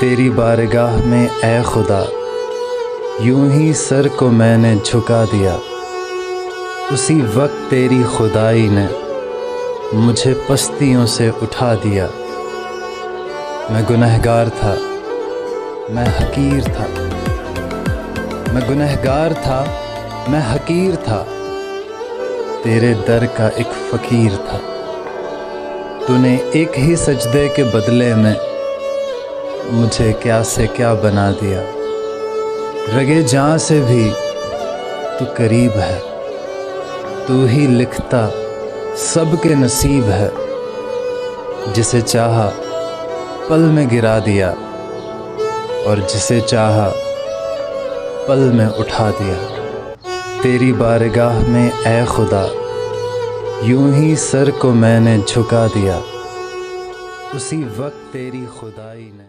تیری بارگاہ میں اے خدا یوں ہی سر کو میں نے جھکا دیا، اسی وقت تیری خدائی نے مجھے پستیوں سے اٹھا دیا۔ میں گنہگار تھا، میں حقیر تھا، میں گنہگار تھا، میں حقیر تھا، تیرے در کا ایک فقیر تھا۔ تو نے ایک ہی سجدے کے بدلے میں مجھے کیا سے کیا بنا دیا۔ رگے جاں سے بھی تو قریب ہے، تو ہی لکھتا سب کے نصیب ہے۔ جسے چاہا پل میں گرا دیا اور جسے چاہا پل میں اٹھا دیا۔ تیری بارگاہ میں اے خدا یوں ہی سر کو میں نے جھکا دیا، اسی وقت تیری خدائی نے